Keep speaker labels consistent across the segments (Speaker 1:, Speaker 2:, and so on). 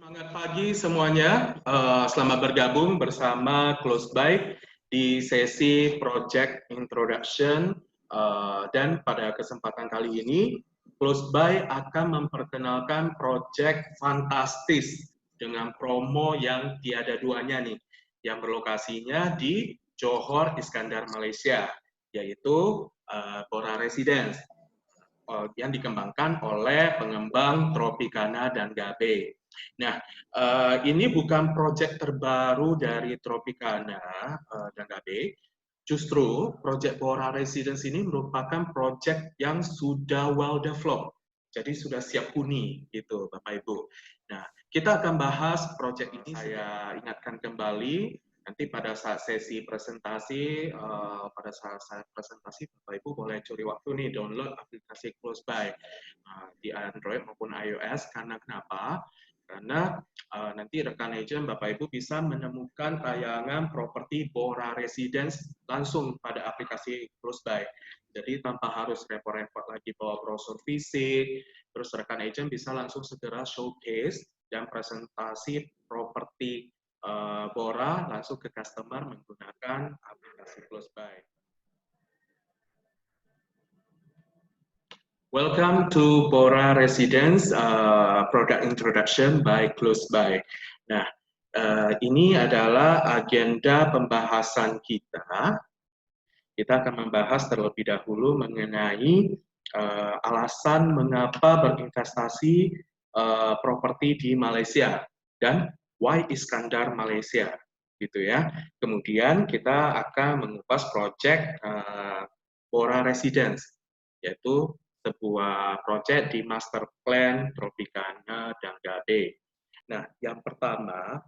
Speaker 1: Semangat pagi semuanya. Selamat bergabung bersama Close By di sesi Project Introduction. Dan pada kesempatan kali ini, Close By akan memperkenalkan project fantastis dengan promo yang tiada duanya nih, yang berlokasinya di Johor Iskandar, Malaysia, yaitu Bora Residence yang dikembangkan oleh pengembang Tropicana dan Gabe. Nah, ini bukan proyek terbaru dari Tropicana dan Gabe. Justru proyek Bora Residence ini merupakan proyek yang sudah well developed. Jadi sudah siap huni gitu, Bapak Ibu. Nah, kita akan bahas proyek ini. Saya ingatkan kembali nanti pada saat sesi presentasi, Bapak Ibu boleh curi waktu nih download aplikasi Close By di Android maupun iOS. Karena kenapa? Karena nanti rekan agent Bapak Ibu bisa menemukan tayangan properti Bora Residence langsung pada aplikasi Close By. Jadi tanpa harus repot-repot lagi bawa brosur fisik, terus rekan agent bisa langsung segera showcase dan presentasi properti Bora langsung ke customer menggunakan aplikasi Close By. Welcome to Bora Residence Product Introduction by Close By. Nah, ini adalah agenda pembahasan kita. Kita akan membahas terlebih dahulu mengenai alasan mengapa berinvestasi properti di Malaysia dan why Iskandar Malaysia, gitu ya. Kemudian kita akan mengupas proyek Bora Residence, yaitu sebuah proyek di Master Plan Tropicana dan Gabe. Nah, yang pertama,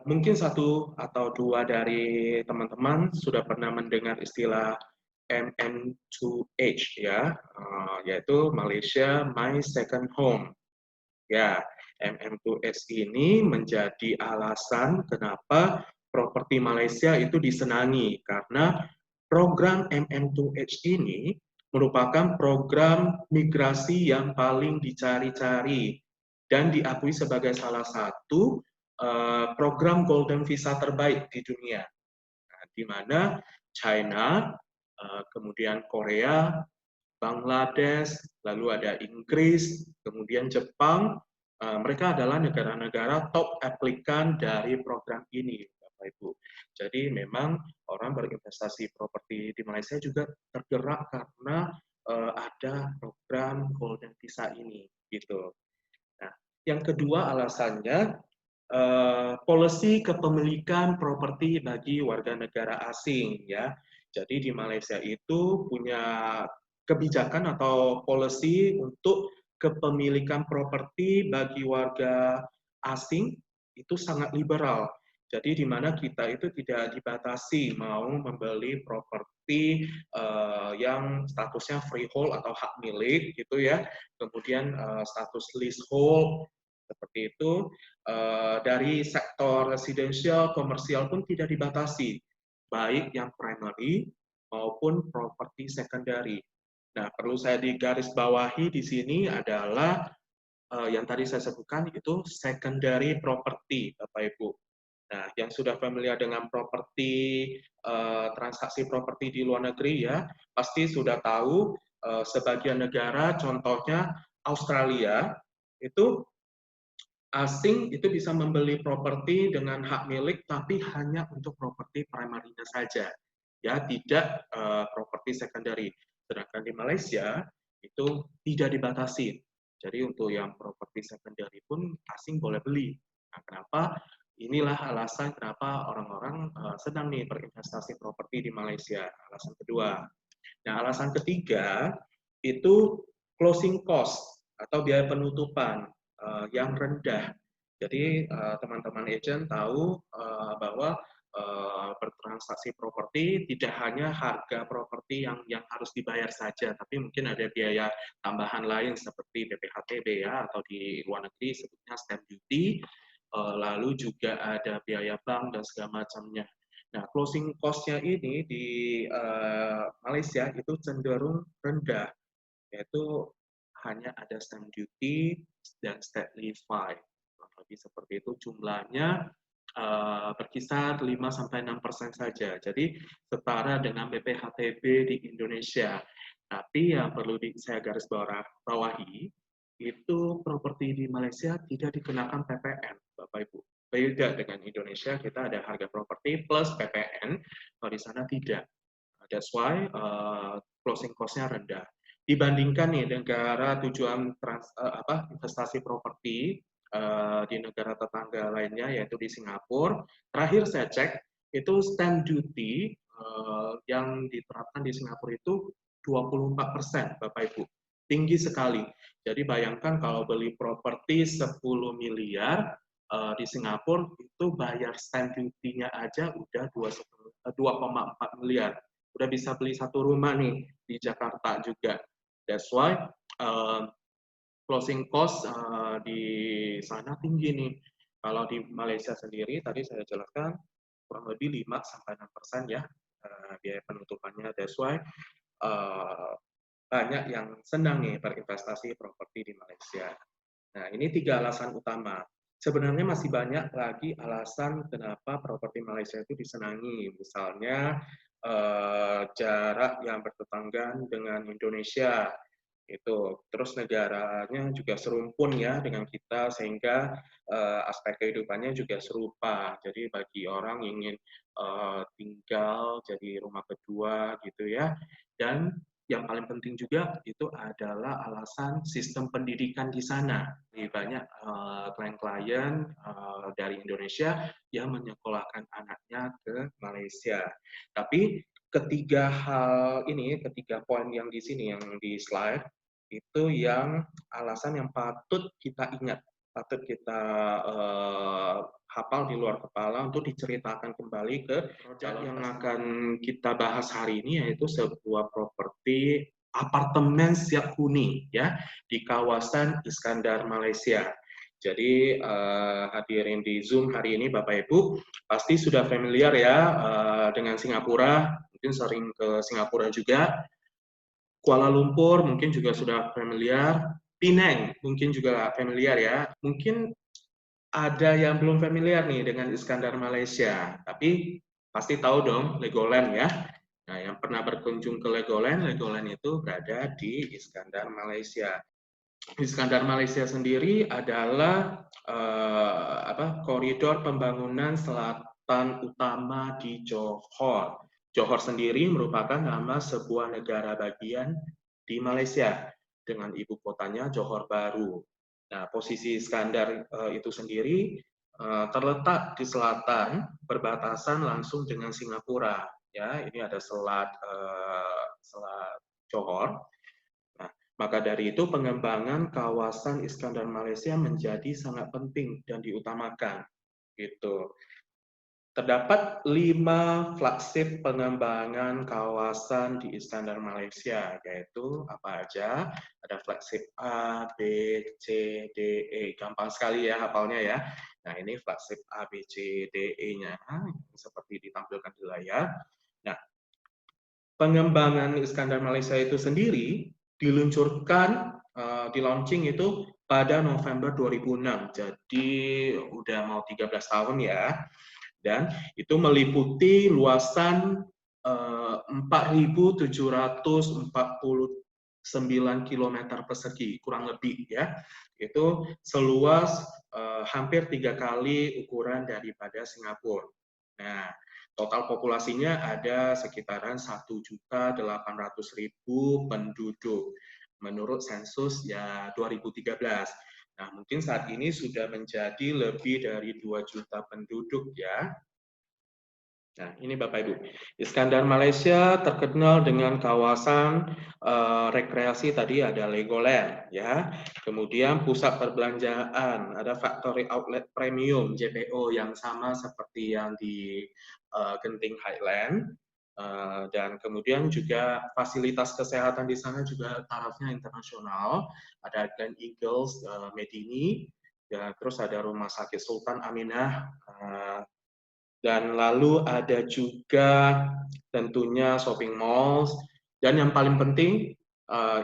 Speaker 1: mungkin satu atau dua dari teman-teman sudah pernah mendengar istilah MM2H ya, yaitu Malaysia My Second Home. Ya, MM2H ini menjadi alasan kenapa properti Malaysia itu disenangi, karena program MM2H ini merupakan program migrasi yang paling dicari-cari dan diakui sebagai salah satu program Golden Visa terbaik di dunia, di mana China, kemudian Korea, Bangladesh, lalu ada Inggris, kemudian Jepang, mereka adalah negara-negara top aplikan dari program ini, Bapak Ibu. Jadi memang orang berinvestasi properti di Malaysia juga tergerak karena ada program Golden Visa ini, gitu. Nah, yang kedua alasannya policy kepemilikan properti bagi warga negara asing ya. Jadi di Malaysia itu punya kebijakan atau policy untuk kepemilikan properti bagi warga asing itu sangat liberal. Jadi di mana kita itu tidak dibatasi mau membeli properti yang statusnya freehold atau hak milik gitu ya. Kemudian status leasehold seperti itu. Dari sektor residensial, komersial pun tidak dibatasi, baik yang primary maupun properti secondary. Nah, perlu saya digarisbawahi di sini adalah yang tadi saya sebutkan itu secondary property, Bapak Ibu. Nah, yang sudah familiar dengan properti, transaksi properti di luar negeri ya, pasti sudah tahu sebagian negara, contohnya Australia, itu asing itu bisa membeli properti dengan hak milik, tapi hanya untuk properti primarinya saja, ya tidak properti secondary. Sedangkan di Malaysia itu tidak dibatasi. Jadi untuk yang properti secondary pun asing boleh beli. Nah, kenapa? Inilah alasan kenapa orang-orang sedang nih berinvestasi properti di Malaysia. Alasan kedua. Nah, alasan ketiga itu closing cost atau biaya penutupan yang rendah. Jadi teman-teman agent tahu bahwa bertransaksi properti tidak hanya harga properti yang harus dibayar saja, tapi mungkin ada biaya tambahan lain seperti BPHTB ya, atau di luar negeri sebutnya stamp duty, lalu juga ada biaya bank dan segala macamnya. Nah, closing cost-nya ini di Malaysia itu cenderung rendah, yaitu hanya ada stamp duty dan state levy. lebih seperti itu. Jumlahnya berkisar 5-6% saja. Jadi setara dengan BPHTB di Indonesia. Tapi yang perlu saya garis bawahi, itu properti di Malaysia tidak dikenakan PPN, Bapak Ibu. Beda dengan Indonesia, kita ada harga properti plus PPN, kalau di sana tidak. That's why closing cost-nya rendah. Dibandingkan nih negara tujuan investasi properti di negara tetangga lainnya, yaitu di Singapura. Terakhir saya cek, itu stamp duty yang diterapkan di Singapura itu 24%, Bapak Ibu. Tinggi sekali. Jadi bayangkan kalau beli properti 10 miliar di Singapura, itu bayar stamp duty-nya aja udah 2,4 miliar. Udah bisa beli satu rumah nih di Jakarta juga. That's why closing cost di sana tinggi nih. Kalau di Malaysia sendiri, tadi saya jelaskan, kurang lebih 5-6% ya biaya penutupannya. That's why banyak yang senang nih berinvestasi properti di Malaysia. Nah, ini 3 alasan utama. Sebenarnya masih banyak lagi alasan kenapa properti Malaysia itu disenangi. Misalnya jarak yang bertetanggaan dengan Indonesia, itu terus negaranya juga serumpun ya dengan kita, sehingga aspek kehidupannya juga serupa. Jadi bagi orang yang ingin tinggal jadi rumah kedua gitu ya. Dan yang paling penting juga itu adalah alasan sistem pendidikan di sana. Di banyak klien-klien dari Indonesia yang menyekolahkan anaknya ke Malaysia. Tapi ketiga poin yang di sini, yang di slide, itu yang alasan yang patut kita ingat, patut kita hafal di luar kepala untuk diceritakan kembali ke proyek yang akan kita bahas hari ini, yaitu sebuah properti apartemen siap huni ya di kawasan Iskandar, Malaysia. Jadi hadirin di Zoom hari ini Bapak Ibu pasti sudah familiar ya dengan Singapura, mungkin sering ke Singapura juga. Kuala Lumpur mungkin juga sudah familiar, Penang mungkin juga familiar ya. Mungkin ada yang belum familiar nih dengan Iskandar Malaysia, tapi pasti tahu dong Legoland ya. Nah, yang pernah berkunjung ke Legoland itu berada di Iskandar Malaysia. Iskandar Malaysia sendiri adalah koridor pembangunan selatan utama di Johor. Johor sendiri merupakan nama sebuah negara bagian di Malaysia dengan ibu kotanya Johor Baru. Nah, posisi Iskandar itu sendiri terletak di selatan, berbatasan langsung dengan Singapura. Ya, ini ada selat Johor. Nah, maka dari itu pengembangan kawasan Iskandar Malaysia menjadi sangat penting dan diutamakan. Gitu. Terdapat 5 flagship pengembangan kawasan di Iskandar Malaysia, yaitu apa aja? Ada flagship A, B, C, D, E. Gampang sekali ya hafalnya ya. Nah, ini flagship A, B, C, D, E-nya seperti ditampilkan di layar. Nah, pengembangan Iskandar Malaysia itu sendiri diluncurkan, di launching itu pada November 2006. Jadi udah mau 13 tahun ya. Dan itu meliputi luasan 4.749 km persegi, kurang lebih ya. Itu seluas hampir 3 kali ukuran daripada Singapura. Nah, total populasinya ada sekitaran 1.800.000 penduduk menurut sensus ya 2013. Nah, mungkin saat ini sudah menjadi lebih dari 2 juta penduduk ya. Nah, ini Bapak Ibu. Iskandar Malaysia terkenal dengan kawasan rekreasi, tadi ada Legoland ya. Kemudian pusat perbelanjaan, ada Factory Outlet Premium JPO yang sama seperti yang di Genting Highland. Dan kemudian juga fasilitas kesehatan di sana juga tarafnya internasional. Ada Glen Eagles Medini, ya, terus ada Rumah Sakit Sultan Aminah, dan lalu ada juga tentunya shopping malls, dan yang paling penting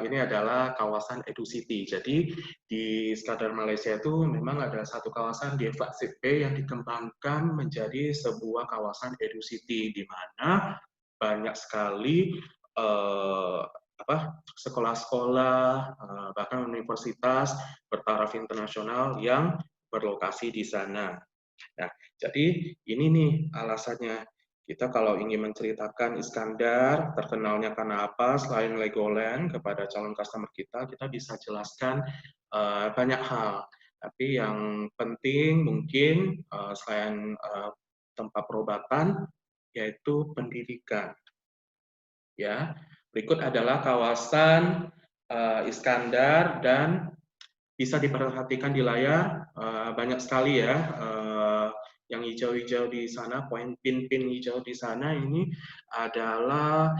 Speaker 1: ini adalah kawasan Edu City. Jadi di Iskandar Malaysia itu memang ada satu kawasan di Flagship Bay yang dikembangkan menjadi sebuah kawasan Edu City, di mana banyak sekali eh, sekolah-sekolah, bahkan universitas bertaraf internasional yang berlokasi di sana. Nah, jadi ini nih alasannya. Kita kalau ingin menceritakan Iskandar, terkenalnya karena apa, selain Legoland kepada calon customer kita, kita bisa jelaskan banyak hal. Tapi yang penting mungkin selain tempat perobatan, yaitu pendidikan. Ya, berikut adalah kawasan Iskandar dan bisa diperhatikan di layar banyak sekali ya yang hijau-hijau di sana, poin pin-pin hijau di sana ini adalah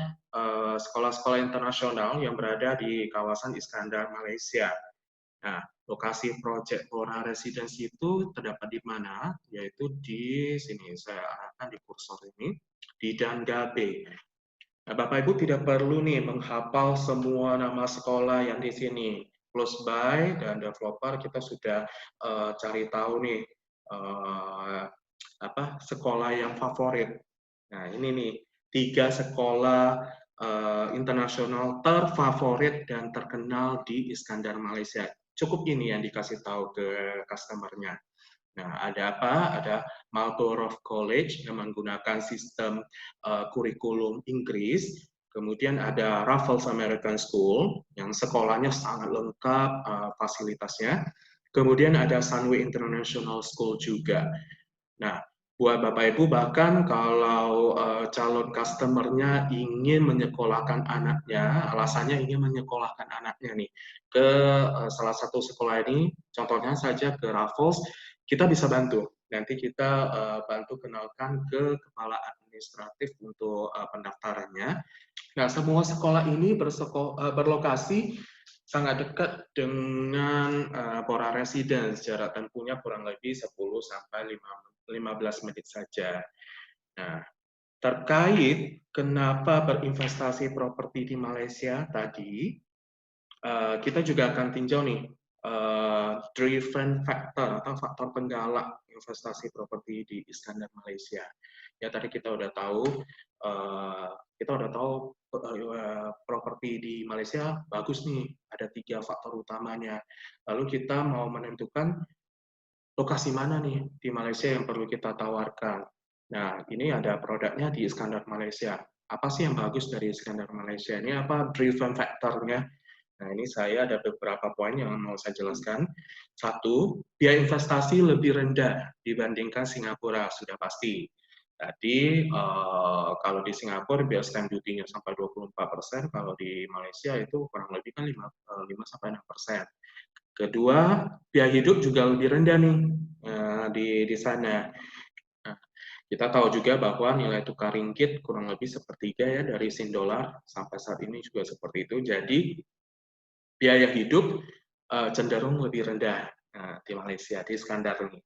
Speaker 1: sekolah-sekolah internasional yang berada di kawasan Iskandar, Malaysia. Nah, lokasi proyek Bora Residence itu terdapat di mana? Yaitu di sini, saya arahkan di kursor ini, di Dandabe. Nah, Bapak Ibu tidak perlu nih menghafal semua nama sekolah yang di sini. Close by dan developer kita sudah cari tahu nih sekolah yang favorit. Nah, ini nih 3 sekolah internasional terfavorit dan terkenal di Iskandar, Malaysia. Cukup ini yang dikasih tahu ke customer-nya. Nah, ada apa? Ada Marlborough College yang menggunakan sistem kurikulum Inggris. Kemudian ada Raffles American School yang sekolahnya sangat lengkap fasilitasnya. Kemudian ada Sunway International School juga. Nah, buat Bapak Ibu bahkan kalau calon customer-nya ingin menyekolahkan anaknya, alasannya ingin menyekolahkan anaknya nih ke salah satu sekolah ini, contohnya saja ke Raffles, kita bisa bantu. Nanti kita bantu kenalkan ke kepala administratif untuk pendaftarannya. Nah, semua sekolah ini berlokasi sangat dekat dengan Bora Residence, jarak tempuhnya kurang lebih 10 sampai 15 menit saja. Nah, terkait kenapa berinvestasi properti di Malaysia tadi, kita juga akan tinjau nih driven factor atau faktor penggalak investasi properti di Iskandar, Malaysia. Ya tadi kita udah tahu properti di Malaysia bagus nih, ada 3 faktor utamanya. Lalu kita mau menentukan lokasi mana nih di Malaysia yang perlu kita tawarkan. Nah, ini ada produknya di Iskandar, Malaysia. Apa sih yang bagus dari Iskandar, Malaysia? Ini apa driven factornya? Nah, ini saya ada beberapa poin yang mau saya jelaskan. Satu, biaya investasi lebih rendah dibandingkan Singapura, sudah pasti. Jadi, kalau di Singapura biaya stamp duty-nya sampai 24%, kalau di Malaysia itu kurang lebih kan 5-6%. Kedua, biaya hidup juga lebih rendah nih di sana. Nah, kita tahu juga bahwa nilai tukar ringgit kurang lebih sepertiga ya dari Sin dolar, sampai saat ini juga seperti itu. Jadi biaya hidup cenderung lebih rendah di Malaysia, di Iskandar ini.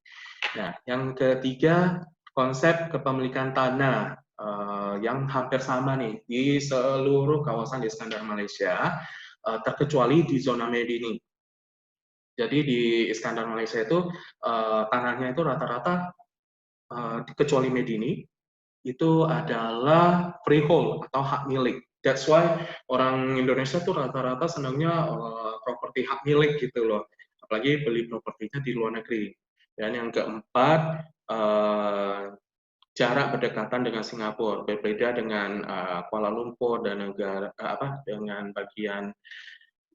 Speaker 1: Nah, yang ketiga, konsep kepemilikan tanah yang hampir sama nih di seluruh kawasan di Iskandar, Malaysia, terkecuali di zona Medini. Jadi di Iskandar, Malaysia itu tanahnya itu rata-rata kecuali Medini itu adalah freehold atau hak milik. That's why orang Indonesia tuh rata-rata senangnya properti hak milik gitu loh. Apalagi beli propertinya di luar negeri. Dan yang keempat, jarak berdekatan dengan Singapura, berbeda dengan Kuala Lumpur dan dengan bagian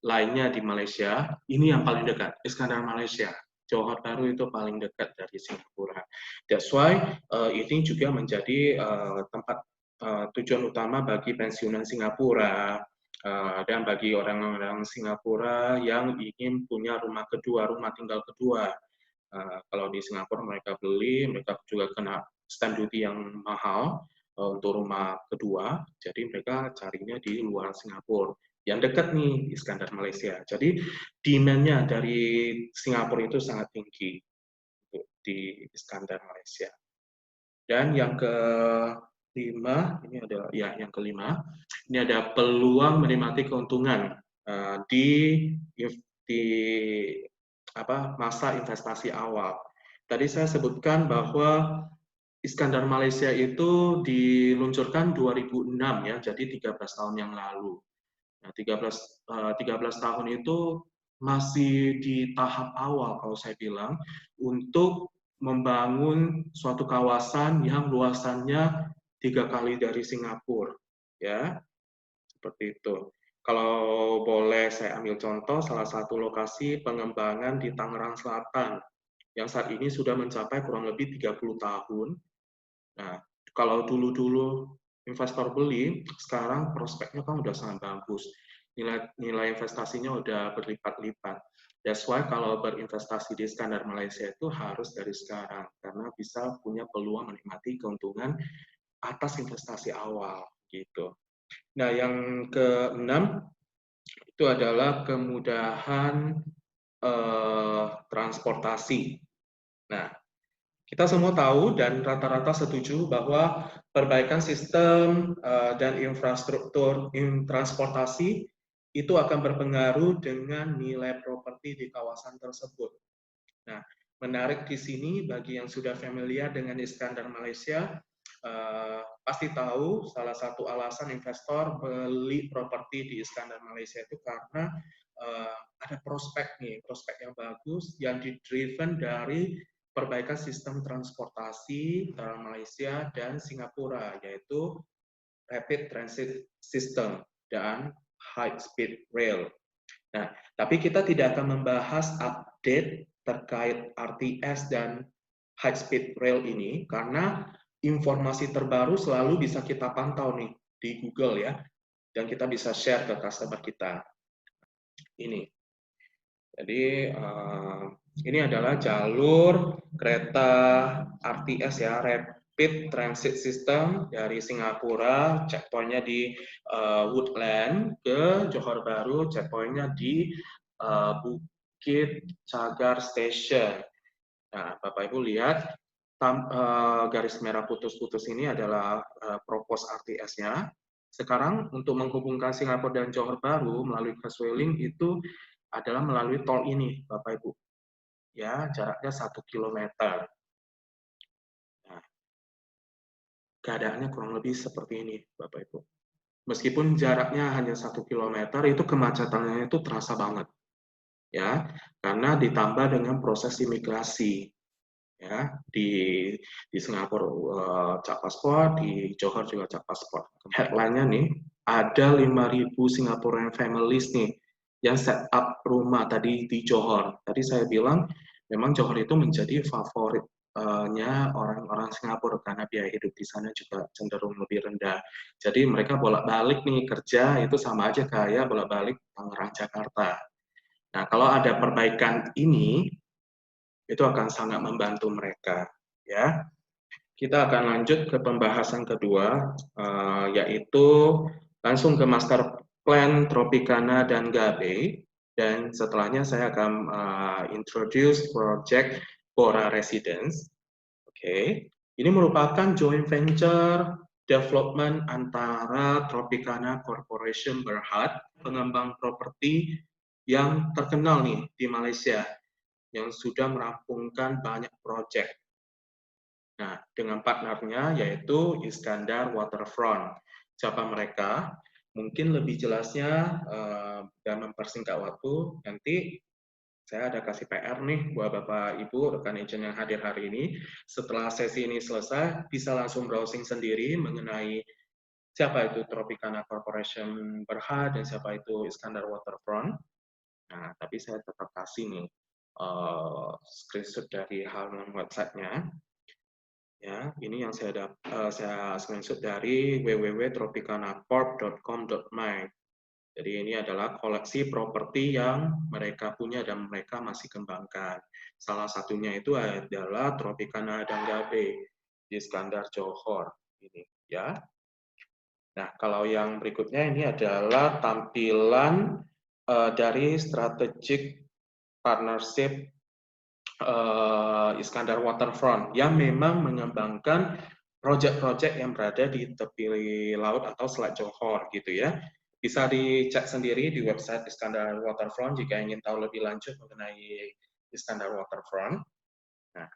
Speaker 1: lainnya di Malaysia. Ini yang paling dekat, Iskandar, Malaysia. Johor Bahru itu paling dekat dari Singapura. That's why ini juga menjadi tempat tujuan utama bagi pensiunan Singapura dan bagi orang-orang Singapura yang ingin punya rumah kedua, rumah tinggal kedua. Kalau di Singapura mereka beli, mereka juga kena stamp duty yang mahal untuk rumah kedua, jadi mereka carinya di luar Singapura. Yang dekat nih, Iskandar, Malaysia. Jadi demand-nya dari Singapura itu sangat tinggi untuk di Iskandar, Malaysia. Dan yang kelima, ini adalah ya yang kelima, ini ada peluang menikmati keuntungan di di masa investasi awal. Tadi saya sebutkan bahwa Iskandar Malaysia itu diluncurkan 2006 ya, jadi 13 tahun yang lalu. Nah, 13 tahun itu masih di tahap awal kalau saya bilang untuk membangun suatu kawasan yang luasannya 3 kali dari Singapura, ya seperti itu. Kalau boleh saya ambil contoh, salah satu lokasi pengembangan di Tangerang Selatan yang saat ini sudah mencapai kurang lebih 30 tahun. Nah, kalau dulu-dulu investor beli, sekarang prospeknya kan udah sangat bagus. Nilai investasinya udah berlipat-lipat. That's why kalau berinvestasi di Iskandar Malaysia itu harus dari sekarang, karena bisa punya peluang menikmati keuntungan atas investasi awal gitu. Nah, yang keenam itu adalah kemudahan transportasi. Nah, kita semua tahu dan rata-rata setuju bahwa perbaikan sistem dan infrastruktur transportasi itu akan berpengaruh dengan nilai properti di kawasan tersebut. Nah, menarik di sini bagi yang sudah familiar dengan Iskandar Malaysia, pasti tahu salah satu alasan investor beli properti di Iskandar Malaysia itu karena ada prospek yang bagus yang di-driven dari perbaikan sistem transportasi antara Malaysia dan Singapura, yaitu Rapid Transit System dan High Speed Rail. Nah, tapi kita tidak akan membahas update terkait RTS dan High Speed Rail ini karena informasi terbaru selalu bisa kita pantau nih di Google ya, dan kita bisa share ke customer kita. Ini. Jadi ini adalah jalur kereta RTS ya, Rapid Transit System dari Singapura, checkpointnya di Woodland ke Johor Bahru, checkpointnya di Bukit Cagar Station. Nah, Bapak Ibu lihat garis merah putus-putus ini adalah propose RTS-nya. Sekarang untuk menghubungkan Singapura dan Johor Bahru melalui Causeway Link itu adalah melalui tol ini, Bapak Ibu. Ya, jaraknya 1 kilometer. Nah, keadaannya kurang lebih seperti ini, Bapak Ibu. Meskipun jaraknya hanya 1 kilometer, itu kemacetannya itu terasa banget. Ya, karena ditambah dengan proses imigrasi. Ya, di Singapura cap paspor, di Johor juga cap paspor. Headline-nya nih, ada 5.000 Singaporean families nih yang set up rumah tadi di Johor. Tadi saya bilang memang Johor itu menjadi favoritnya orang-orang Singapura karena biaya hidup di sana juga cenderung lebih rendah. Jadi mereka bolak-balik nih kerja itu sama aja kayak bolak-balik Tangerang Jakarta. Nah, kalau ada perbaikan ini itu akan sangat membantu mereka ya. Kita akan lanjut ke pembahasan kedua, yaitu langsung ke master plan Tropicana dan Gabe, dan setelahnya saya akan introduce project Bora Residence. Oke, ini merupakan joint venture development antara Tropicana Corporation Berhad, pengembang properti yang terkenal nih di Malaysia, yang sudah merampungkan banyak proyek. Nah, dengan partnernya yaitu Iskandar Waterfront. Siapa mereka? Mungkin lebih jelasnya dan mempersingkat waktu, nanti saya ada kasih PR nih buat Bapak Ibu rekan agent yang hadir hari ini. Setelah sesi ini selesai, bisa langsung browsing sendiri mengenai siapa itu Tropicana Corporation Berhad dan siapa itu Iskandar Waterfront. Nah, tapi saya tetap kasih nih screenshot dari halaman websitenya. Ya, ini yang saya screenshot dari www.tropicanacorp.com.my. Jadi ini adalah koleksi properti yang mereka punya dan mereka masih kembangkan. Salah satunya itu adalah Tropicana dan Gabe di Iskandar Johor ini, ya. Nah, kalau yang berikutnya ini adalah tampilan dari strategic partnership Iskandar Waterfront yang memang mengembangkan proyek-proyek yang berada di tepi laut atau Selat Johor gitu ya. Bisa dicek sendiri di website Iskandar Waterfront jika ingin tahu lebih lanjut mengenai Iskandar Waterfront. Nah,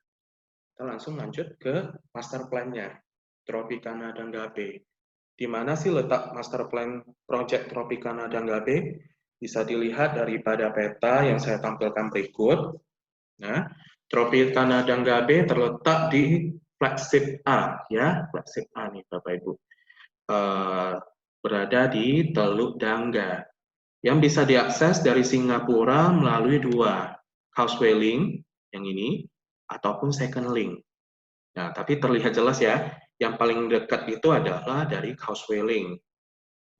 Speaker 1: kita langsung lanjut ke master plan-nya, Tropicana dan Gabe. Di mana sih letak master plan project Tropicana dan Gabe? Bisa dilihat daripada peta yang saya tampilkan berikut. Nah, Tropicana dan Gabe terletak di flagship A, ya, flagship A nih Bapak Ibu. Berada di Teluk Dangga, yang bisa diakses dari Singapura melalui dua, Causeway Link yang ini, ataupun Second Link. Nah, tapi terlihat jelas ya, yang paling dekat itu adalah dari Causeway Link.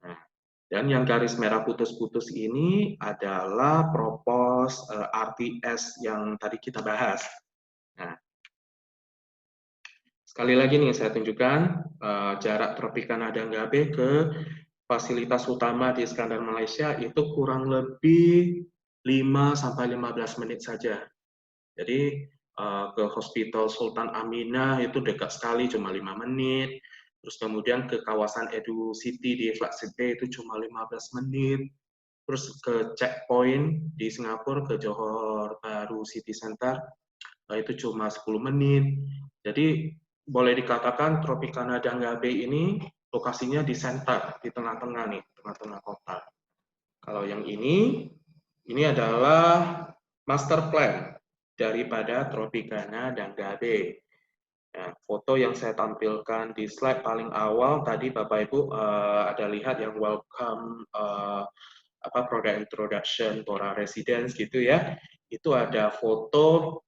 Speaker 1: Nah, dan yang garis merah putus-putus ini adalah propos RTS yang tadi kita bahas. Nah, sekali lagi nih saya tunjukkan jarak Tropicana dan Gabe ke fasilitas utama di Iskandar Malaysia itu kurang lebih 5-15 menit saja. Jadi ke Hospital Sultan Aminah itu dekat sekali, cuma 5 menit. Terus kemudian ke kawasan Edu City di Flagship Bay itu cuma 15 menit. Terus ke checkpoint di Singapura, ke Johor Bahru City Center, itu cuma 10 menit. Jadi boleh dikatakan Tropicana dan Gabe ini lokasinya di center, di tengah-tengah nih, tengah-tengah kota. Kalau yang ini adalah master plan daripada Tropicana dan Gabe. Nah, foto yang saya tampilkan di slide paling awal tadi Bapak Ibu ada lihat yang welcome product introduction Bora Residence gitu ya. Itu ada foto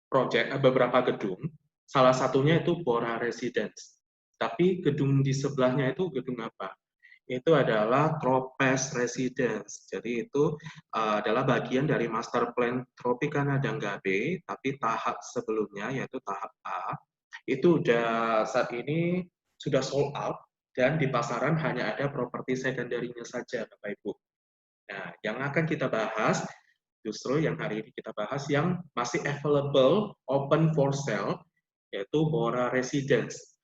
Speaker 1: project beberapa gedung. Salah satunya itu Bora Residence. Tapi gedung di sebelahnya itu gedung apa? Itu adalah Tropes Residence. Jadi itu adalah bagian dari master plan Tropicana dan Gabe, tapi tahap sebelumnya yaitu tahap A, itu saat ini sudah sold out dan di pasaran hanya ada properti secondary-nya saja, Bapak Ibu. Nah, yang akan kita bahas justru yang hari ini kita bahas yang masih available, open for sale, yaitu Bora Residence.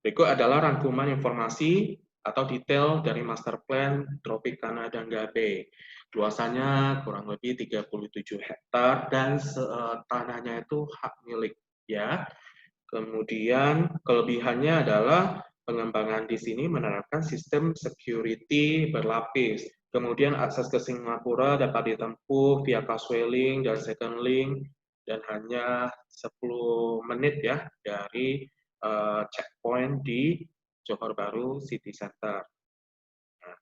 Speaker 1: Berikut adalah rangkuman informasi atau detail dari master plan Tropicana dan Gabe. Luasannya kurang lebih 37 hektar dan tanahnya itu hak milik, ya. Kemudian kelebihannya adalah pengembangan di sini menerapkan sistem security berlapis. Kemudian akses ke Singapura dapat ditempuh via Causeway Link dan Second Link dan hanya 10 menit ya dari checkpoint di Johor Bahru City Center. Nah,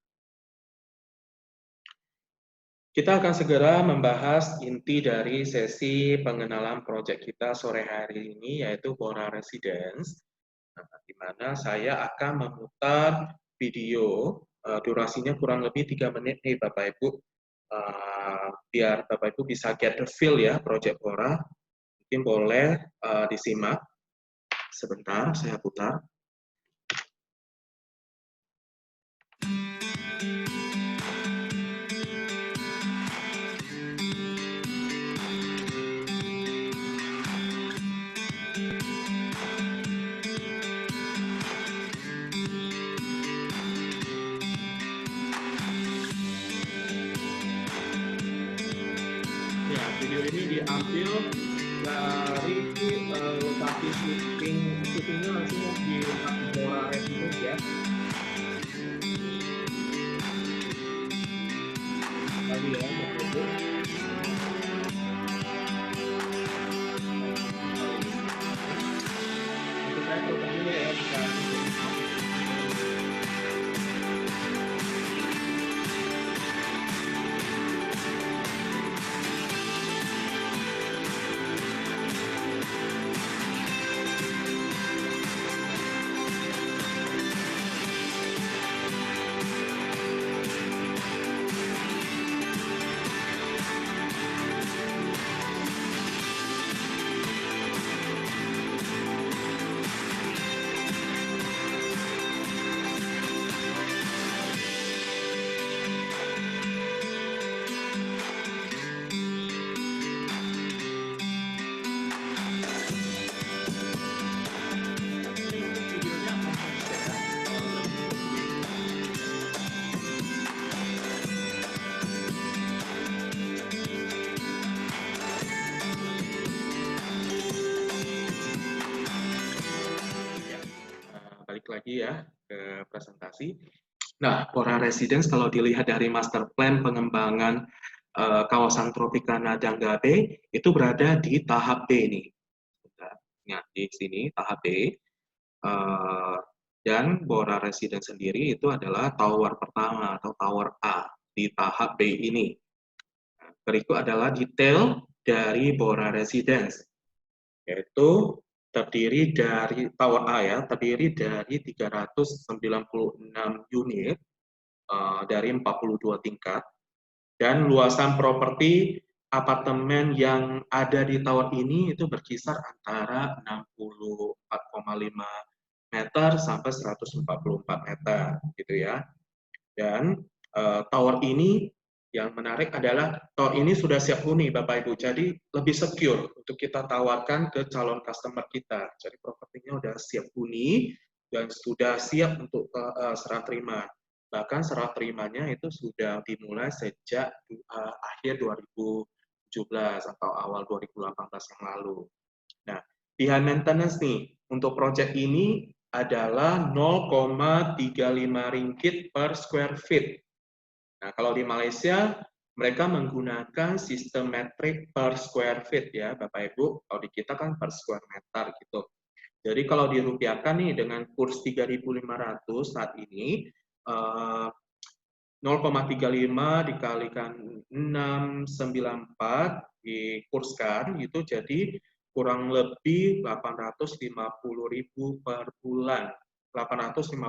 Speaker 1: kita akan segera membahas inti dari sesi pengenalan proyek kita sore hari ini, yaitu Bora Residence, di mana saya akan memutar video, durasinya kurang lebih 3 menit nih Bapak Ibu, biar Bapak Ibu bisa get the feel ya proyek Bora. Mungkin boleh disimak. Sebentar, saya putar. Video ini diambil dari lokasi syutingnya langsung di Bora Residence ya. Tadi ya, lagi ya ke presentasi. Nah, Bora Residence kalau dilihat dari master plan pengembangan kawasan Tropicana Danggabe itu berada di tahap B nih. Nah, di sini tahap B. Dan Bora Residence sendiri itu adalah tower pertama atau tower A di tahap B ini. Nah, berikut adalah detail dari Bora Residence, yaitu terdiri dari tower A ya, terdiri dari 396 unit dari 42 tingkat, dan luasan properti apartemen yang ada di tower ini itu berkisar antara 64,5 meter sampai 144 meter gitu ya. Dan tower ini yang menarik adalah tower ini sudah siap huni Bapak Ibu. Jadi lebih secure untuk kita tawarkan ke calon customer kita. Jadi propertinya sudah siap huni dan sudah siap untuk serah terima. Bahkan serah terimanya itu sudah dimulai sejak akhir 2017 atau awal 2018 yang lalu. Nah, behind maintenance nih, untuk project ini adalah 0,35 ringgit per square feet. Nah, kalau di Malaysia, mereka menggunakan sistem metrik per square feet ya, Bapak Ibu. Kalau di kita kan per square meter gitu. Jadi kalau dirupiahkan nih dengan kurs 3.500 saat ini, 0,35 dikalikan 694 dikurskan, itu jadi kurang lebih 850.000 per bulan. 850.000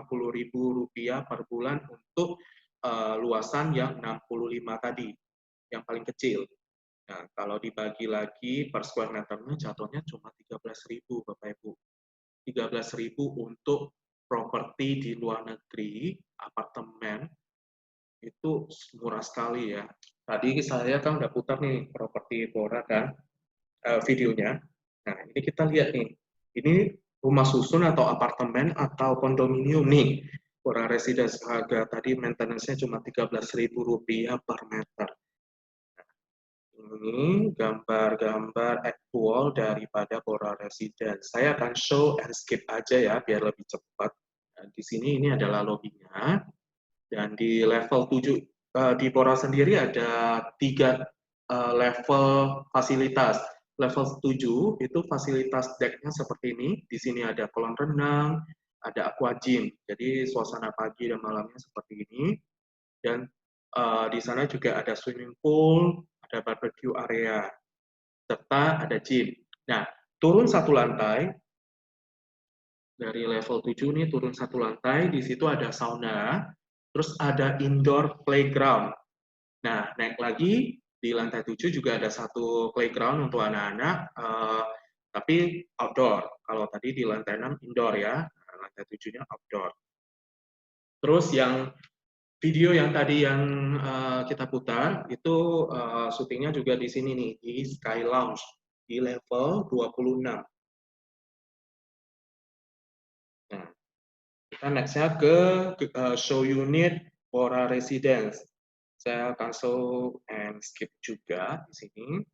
Speaker 1: rupiah per bulan untuk luasan yang 65 tadi, yang paling kecil. Nah, kalau dibagi lagi per square meternya jatuhnya cuma 13.000 Bapak Ibu. 13.000 untuk properti di luar negeri, apartemen, itu murah sekali ya. Tadi saya kan udah putar nih properti Bora kan, videonya. Nah, ini kita lihat nih. Ini rumah susun atau apartemen atau kondominium nih. Bora Residence harga tadi maintenance-nya cuma Rp13.000 per meter. Ini gambar-gambar aktual daripada Bora Residence. Saya akan show and skip aja ya biar lebih cepat. Nah, di sini ini adalah lobbynya. Dan di level 7 di Bora sendiri ada 3 level fasilitas. Level 7 itu fasilitas decknya seperti ini. Di sini ada kolam renang, ada aqua gym. Jadi suasana pagi dan malamnya seperti ini. Dan di sana juga ada swimming pool, ada barbecue area, serta ada gym. Nah, turun satu lantai, dari level 7 nih turun satu lantai, di situ ada sauna, terus ada indoor playground. Nah, naik lagi di lantai 7 juga ada satu playground untuk anak-anak, tapi outdoor. Kalau tadi di lantai 6 indoor ya, lantai 7-nya outdoor. Terus yang video yang tadi yang kita putar, itu syutingnya juga di sini nih, di Sky Lounge, di level 26. Nah, kita nextnya ke show unit Bora Residence. Saya akan show and skip juga di sini.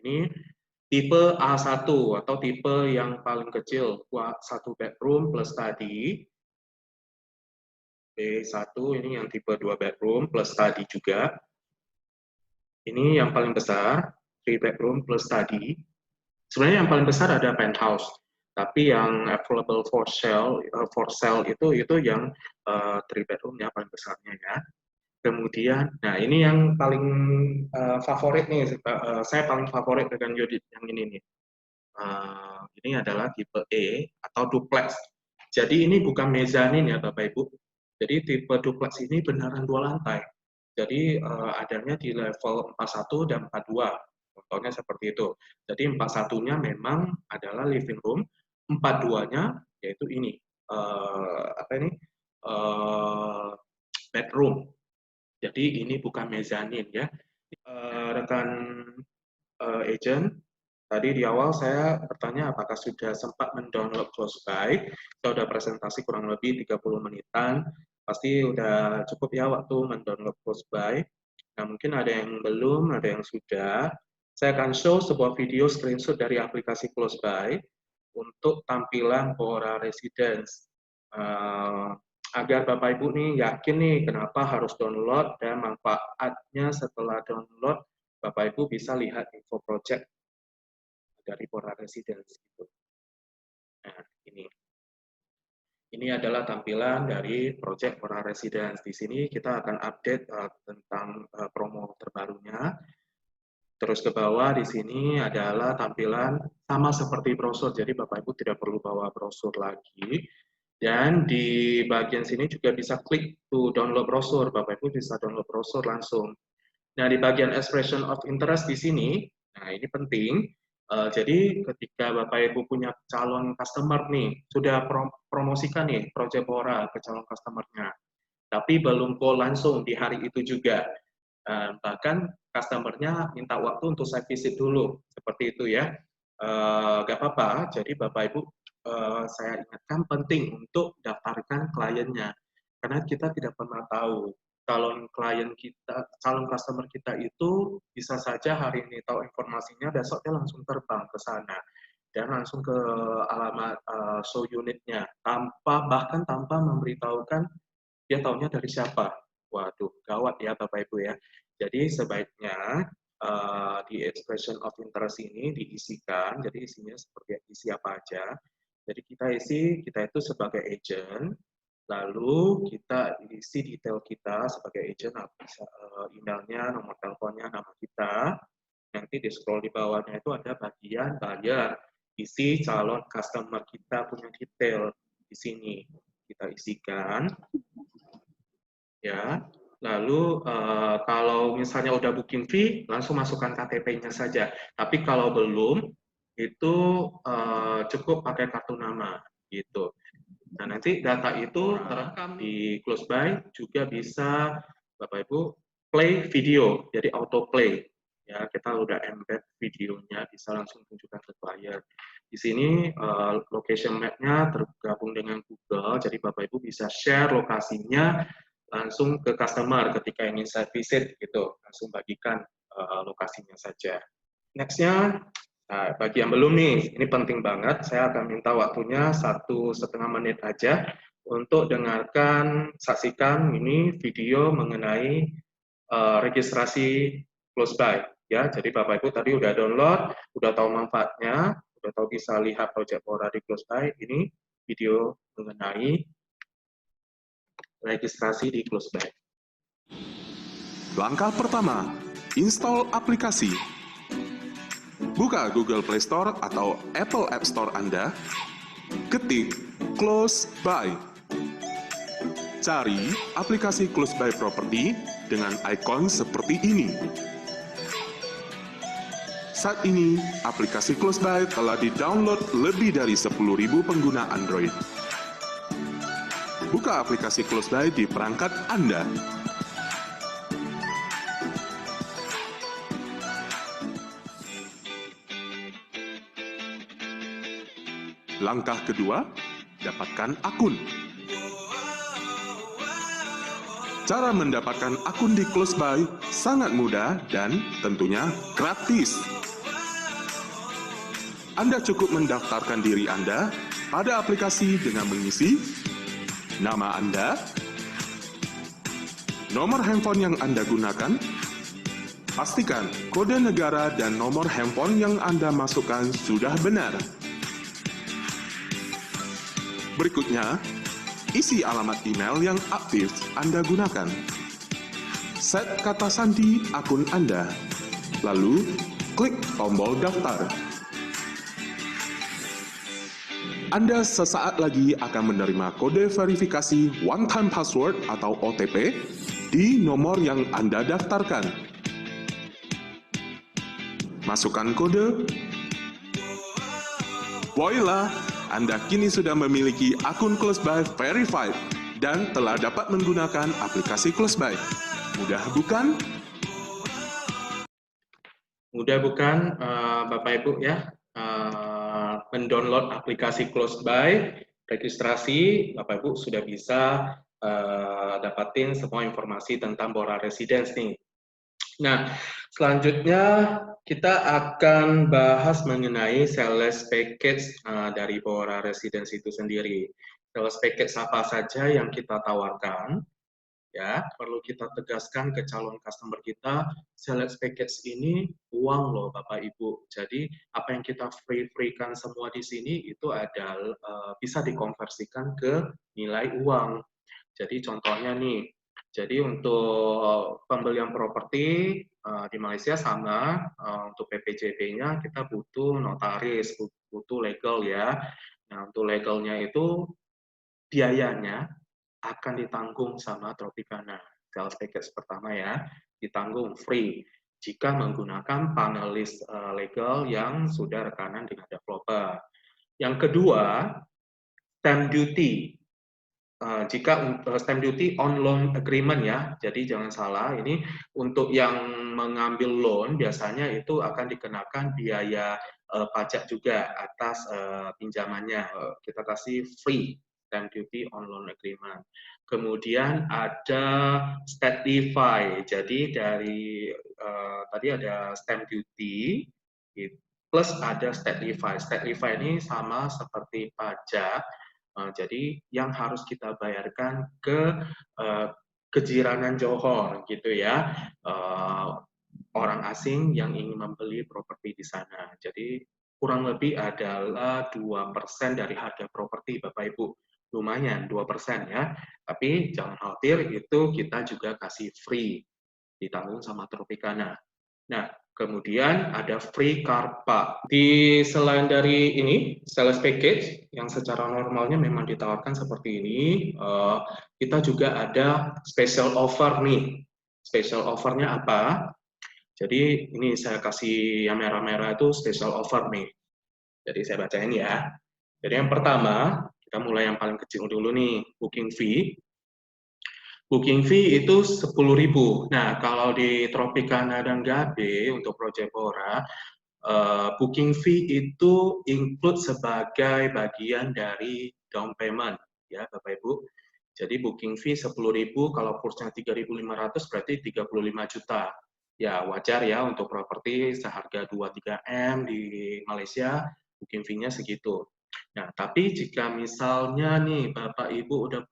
Speaker 1: Ini tipe A1 atau tipe yang paling kecil, satu bedroom plus tadi. B1 ini yang tipe 2 bedroom plus tadi juga. Ini yang paling besar, 3 bedroom plus tadi. Sebenarnya yang paling besar ada penthouse, tapi yang available for sale itu yang 3 bedroom yang paling besarnya ya. Kemudian, nah ini yang paling favorit nih, saya paling favorit dengan unit yang ini nih. Ini adalah tipe E atau duplex. Jadi ini bukan mezanin ya Bapak Ibu. Jadi tipe duplex ini beneran 2 lantai. Jadi adanya di level 41 dan 42. Contohnya seperti itu. Jadi 41-nya memang adalah living room, 42-nya yaitu ini bedroom. Jadi ini bukan mezanin ya. Rekan agent, tadi di awal saya bertanya apakah sudah sempat mendownload Close By. Saya sudah presentasi kurang lebih 30 menitan. Pasti udah cukup ya waktu mendownload Close By. Nah, mungkin ada yang belum, ada yang sudah. Saya akan show sebuah video screenshot dari aplikasi Close By untuk tampilan Bora Residence. agar Bapak Ibu nih yakin nih kenapa harus download dan manfaatnya setelah download Bapak Ibu bisa lihat info project dari Bora Residence gitu. Nah, ini adalah tampilan dari project Bora Residence. Di sini kita akan update tentang promo terbarunya. Terus ke bawah di sini adalah tampilan sama seperti brosur, jadi Bapak Ibu tidak perlu bawa brosur lagi. Dan di bagian sini juga bisa klik to download brosur, Bapak Ibu bisa download brosur langsung. Nah, di bagian expression of interest di sini, nah ini penting. Jadi ketika Bapak Ibu punya calon customer nih, sudah promosikan nih Project Bora ke calon customernya, tapi belum call langsung di hari itu juga. Bahkan customernya minta waktu untuk site visit dulu, seperti itu ya. Gak apa-apa, jadi Bapak Ibu saya ingatkan penting untuk daftarkan kliennya, karena kita tidak pernah tahu calon klien kita, calon customer kita itu bisa saja hari ini tahu informasinya, besok dia langsung terbang ke sana dan langsung ke alamat show unitnya bahkan tanpa memberitahukan dia tahunya dari siapa. Waduh, gawat ya Bapak Ibu ya. Jadi sebaiknya di expression of interest ini diisikan, jadi isinya seperti isi apa aja. Jadi kita itu sebagai agent, lalu kita isi detail kita sebagai agent, bisa emailnya, nomor teleponnya, nama kita. Nanti di scroll di bawahnya itu ada bagian buyer, isi calon customer kita punya detail di sini kita isikan. Ya, lalu kalau misalnya udah booking fee, langsung masukkan KTP-nya saja. Tapi kalau belum, itu cukup pakai kartu nama gitu. Nah, nanti data itu terekam di close by, juga bisa Bapak Ibu play video, jadi auto play. Ya, kita udah embed videonya, bisa langsung tunjukkan ke buyer. Di sini location map-nya tergabung dengan Google, jadi Bapak Ibu bisa share lokasinya langsung ke customer ketika ingin site visit gitu, langsung bagikan lokasinya saja. Next-nya, nah, bagi yang belum nih, ini penting banget, saya akan minta waktunya 1,5 menit aja untuk dengarkan, saksikan ini video mengenai registrasi close by. Ya, jadi Bapak Ibu tadi udah download, udah tahu manfaatnya, udah tahu bisa lihat project Bora di close by, ini video mengenai registrasi di close by.
Speaker 2: Langkah pertama, install aplikasi. Buka Google Play Store atau Apple App Store Anda, ketik Close By. Cari aplikasi Close By Property dengan ikon seperti ini. Saat ini, aplikasi Close By telah di-download lebih dari 10.000 pengguna Android. Buka aplikasi Close By di perangkat Anda. Langkah kedua, dapatkan akun. Cara mendapatkan akun di Close By sangat mudah dan tentunya gratis. Anda cukup mendaftarkan diri Anda pada aplikasi dengan mengisi nama Anda, nomor handphone yang Anda gunakan, pastikan kode negara dan nomor handphone yang Anda masukkan sudah benar. Berikutnya, isi alamat email yang aktif Anda gunakan. Set kata sandi akun Anda, lalu klik tombol daftar. Anda sesaat lagi akan menerima kode verifikasi one time password atau OTP di nomor yang Anda daftarkan. Masukkan kode. Voila, Anda kini sudah memiliki akun Close By verified dan telah dapat menggunakan aplikasi Close By. Mudah bukan?
Speaker 1: Mudah bukan, Bapak Ibu ya? Mendownload aplikasi Close By, registrasi, Bapak Ibu sudah bisa dapatin semua informasi tentang Bora Residence nih. Nah, selanjutnya kita akan bahas mengenai sales package dari Bora Residence itu sendiri. Sales package apa saja yang kita tawarkan, ya, perlu kita tegaskan ke calon customer kita, sales package ini uang loh Bapak Ibu. Jadi apa yang kita free-kan semua di sini itu adalah bisa dikonversikan ke nilai uang. Jadi contohnya nih, jadi untuk pembelian properti di Malaysia sama, untuk PPJB-nya kita butuh notaris, butuh legal ya. Nah untuk legalnya itu biayanya akan ditanggung sama Tropicana. Sales package pertama ya, ditanggung free jika menggunakan panelis legal yang sudah rekanan dengan developer. Yang kedua, stamp duty. Jika stamp duty on loan agreement ya, jadi jangan salah, ini untuk yang mengambil loan biasanya itu akan dikenakan biaya pajak juga atas pinjamannya. Kita kasih free stamp duty on loan agreement. Kemudian ada Statify, jadi dari tadi ada stamp duty plus ada Statify. Statify ini sama seperti pajak. Jadi yang harus kita bayarkan ke Kejiranan Johor gitu ya, orang asing yang ingin membeli properti di sana. Jadi kurang lebih adalah 2% dari harga properti Bapak Ibu. Lumayan 2% ya. Tapi jangan khawatir, itu kita juga kasih free, ditanggung sama Tropicana. Nah, kemudian ada free car park. Selain dari ini, sales package yang secara normalnya memang ditawarkan seperti ini, kita juga ada special offer nih. Special offernya apa? Jadi ini saya kasih yang merah-merah itu special offer nih. Jadi saya bacain ya. Jadi yang pertama, kita mulai yang paling kecil dulu nih, booking fee. Booking fee itu 10.000. Nah, kalau di Tropicana dan Gabe untuk Project Bora, booking fee itu include sebagai bagian dari down payment, ya Bapak Ibu. Jadi booking fee 10.000, kalau kursnya 3.500 berarti 35 juta. Ya wajar ya untuk properti seharga 2-3 M di Malaysia, booking fee-nya segitu. Nah, tapi jika misalnya nih Bapak Ibu udah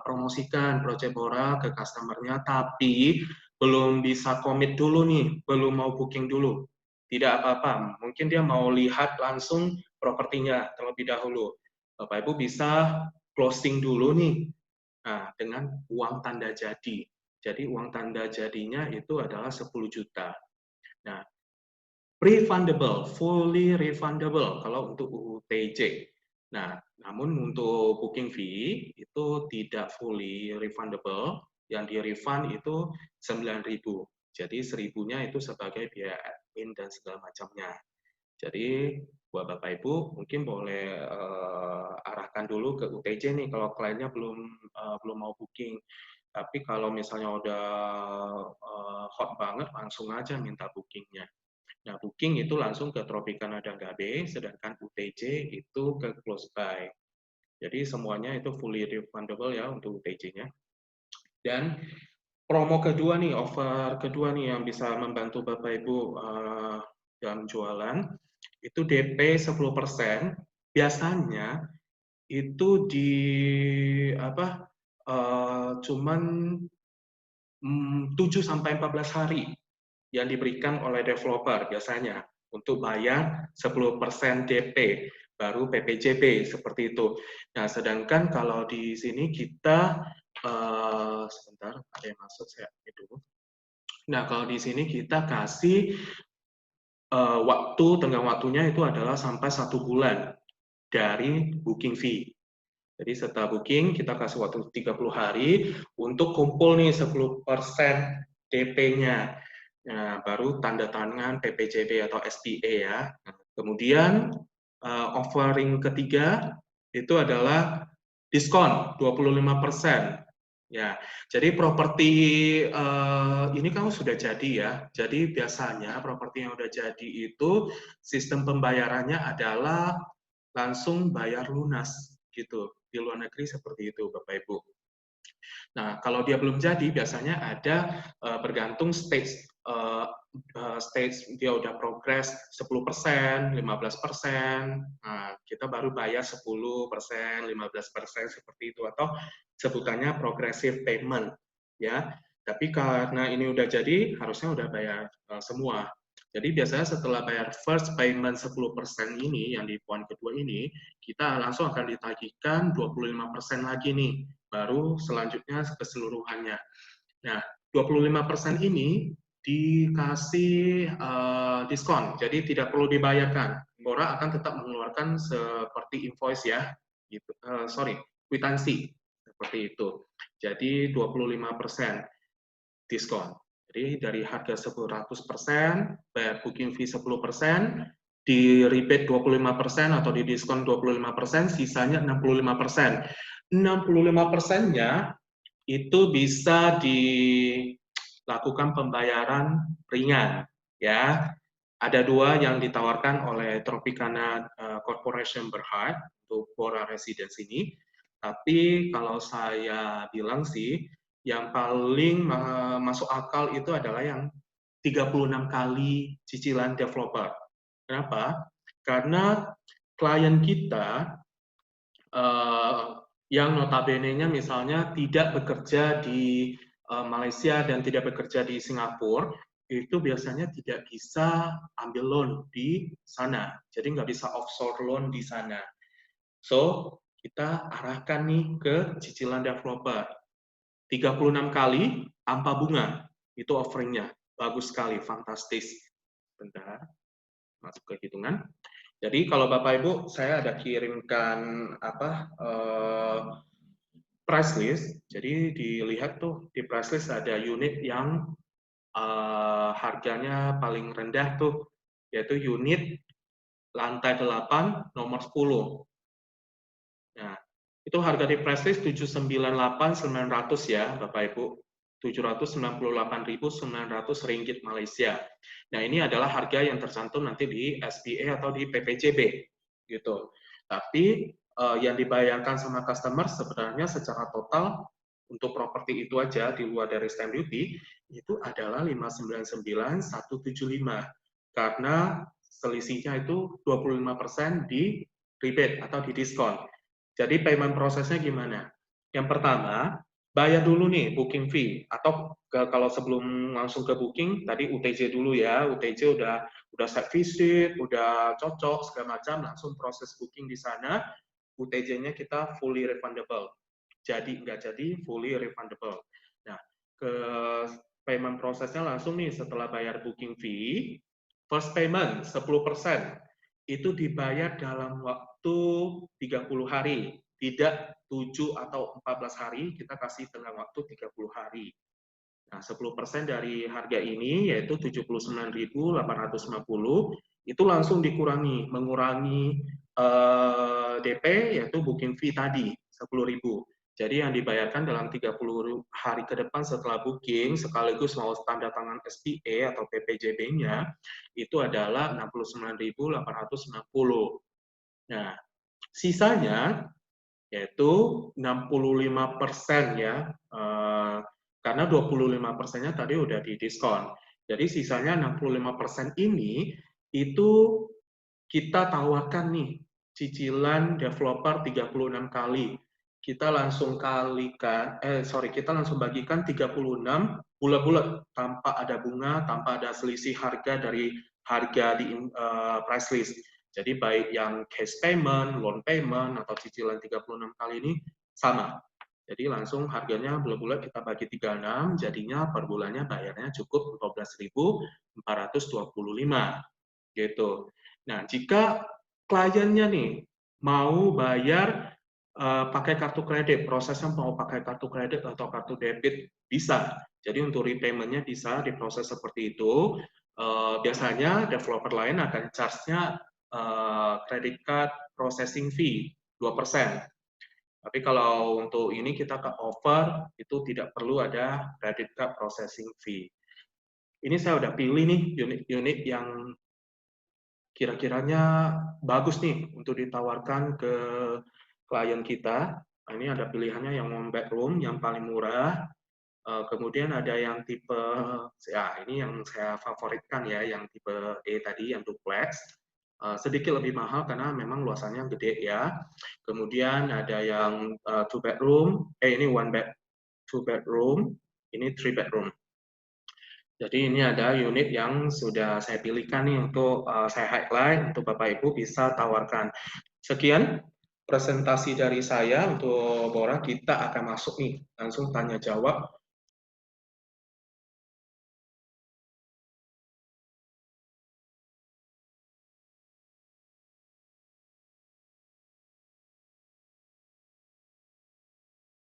Speaker 1: promosikan Project Bora ke customer-nya, tapi belum bisa komit dulu nih, belum mau booking dulu, tidak apa-apa. Mungkin dia mau lihat langsung propertinya terlebih dahulu. Bapak Ibu bisa closing dulu nih, nah, dengan uang tanda jadi. Jadi uang tanda jadinya itu adalah 10 juta. Nah, refundable, fully refundable kalau untuk UTJ. Nah, namun untuk booking fee itu tidak fully refundable, yang di-refund itu 9.000. Jadi 1.000-nya itu sebagai biaya admin dan segala macamnya. Jadi buat Bapak Ibu mungkin boleh arahkan dulu ke UTJ nih kalau kliennya belum mau booking. Tapi kalau misalnya udah hot banget langsung aja minta bookingnya. Nah, booking itu langsung ke Tropicana dan Gabe, sedangkan UTJ itu ke close by. Jadi semuanya itu fully refundable ya untuk UTJ-nya. Dan promo kedua nih, offer kedua nih yang bisa membantu Bapak Ibu dalam jualan, itu DP 10%. Biasanya itu di apa? Cuman 7-14 hari yang diberikan oleh developer biasanya untuk bayar 10% DP, baru PPJB seperti itu. Nah, sedangkan kalau di sini kita sebentar, ada yang masuk saya dulu. Nah, kalau di sini kita kasih tenggang waktunya itu adalah sampai 1 bulan dari booking fee. Jadi setelah booking, kita kasih waktu 30 hari untuk kumpul nih 10% DP-nya. Nah, baru tanda tangan PPJB atau SPA ya. Nah, kemudian offering ketiga itu adalah diskon 25%. Ya, jadi properti ini kan sudah jadi ya. Jadi biasanya properti yang sudah jadi itu sistem pembayarannya adalah langsung bayar lunas gitu. Di luar negeri seperti itu, Bapak Ibu. Nah, kalau dia belum jadi, biasanya ada bergantung stage stage dia udah progress 10%, 15%, nah, kita baru bayar 10%, 15% seperti itu, atau sebutannya progressive payment, ya. Tapi karena ini udah jadi, harusnya udah bayar semua. Jadi biasanya setelah bayar first payment 10% ini, yang di poin kedua ini, kita langsung akan ditagihkan 25% lagi nih, baru selanjutnya keseluruhannya. Nah, 25% ini dikasih diskon, jadi tidak perlu dibayarkan. Bora akan tetap mengeluarkan seperti invoice ya, gitu. Kwitansi seperti itu. Jadi 25% diskon. Jadi dari harga 100%, bayar booking fee 10%, di rebate 25% atau di diskon 25%, sisanya 65%. 65%-nya itu bisa dilakukan pembayaran ringan, ya. Ada dua yang ditawarkan oleh Tropicana Corporation Berhad untuk Bora Residence ini. Tapi kalau saya bilang sih, yang paling masuk akal itu adalah yang 36 kali cicilan developer. Kenapa? Karena klien kita yang notabene-nya misalnya tidak bekerja di Malaysia dan tidak bekerja di Singapura, itu biasanya tidak bisa ambil loan di sana. Jadi nggak bisa offshore loan di sana. So, kita arahkan nih ke cicilan developer. 36 kali tanpa bunga. Itu offeringnya. Bagus sekali, fantastis. Bentar, masuk ke hitungan. Jadi kalau Bapak Ibu, saya ada kirimkan price list. Jadi dilihat tuh di price list ada unit yang harganya paling rendah tuh, yaitu unit lantai 8 nomor 10. Nah, itu harga di price list 798.900 ya, Bapak Ibu. 798.900 ringgit Malaysia. Nah, ini adalah harga yang tercantum nanti di SPA atau di PPJB gitu. Tapi yang dibayarkan sama customer sebenarnya secara total untuk properti itu aja di luar dari stamp duty itu adalah 599.175 karena selisihnya itu 25% di rebate atau di diskon. Jadi payment prosesnya gimana? Yang pertama, bayar dulu nih booking fee atau kalau sebelum langsung ke booking tadi UTJ dulu ya. UTJ udah site visit, udah cocok segala macam, langsung proses booking di sana. UTJ-nya kita fully refundable. Jadi nggak jadi fully refundable. Nah, ke payment prosesnya langsung nih setelah bayar booking fee, first payment 10% itu dibayar dalam waktu 30 hari, tidak 7 atau 14 hari, kita kasih tengah waktu 30 hari. Nah, 10% dari harga ini yaitu 79.850 itu langsung dikurangi, mengurangi DP yaitu booking fee tadi 10.000. Jadi yang dibayarkan dalam 30 hari ke depan setelah booking sekaligus mau tanda tangan SPA atau PPJB-nya itu adalah 69.890. Nah, sisanya yaitu 65% ya, karena 25%-nya tadi udah didiskon. Jadi sisanya 65% ini itu kita tawarkan nih cicilan developer 36 kali. Kita langsung kita langsung bagikan 36 bulat-bulat tanpa ada bunga, tanpa ada selisih harga dari harga di price list. Jadi baik yang cash payment, loan payment, atau cicilan 36 kali ini sama. Jadi langsung harganya bulat-bulat kita bagi 36, jadinya per bulannya bayarnya cukup 12.425 gitu. Nah, jika kliennya nih mau bayar pakai kartu kredit, prosesnya mau pakai kartu kredit atau kartu debit bisa. Jadi untuk repayment-nya bisa diproses seperti itu. Biasanya developer lain akan charge-nya credit card processing fee 2%. Tapi kalau untuk ini kita ke offer itu tidak perlu ada credit card processing fee. Ini saya udah pilih nih unit-unit yang kira-kiranya bagus nih untuk ditawarkan ke klien kita. Nah, ini ada pilihannya yang one bedroom yang paling murah, Kemudian ada yang tipe, ya ini yang saya favoritkan ya, yang tipe E tadi, yang duplex. Sedikit lebih mahal karena memang luasannya gede ya. Kemudian ada yang two bedroom, ini one bed, two bedroom, ini three bedroom. Jadi ini ada unit yang sudah saya pilihkan nih untuk saya highlight untuk Bapak Ibu bisa tawarkan. Sekian presentasi dari saya untuk Bora. Kita akan masuk nih langsung tanya jawab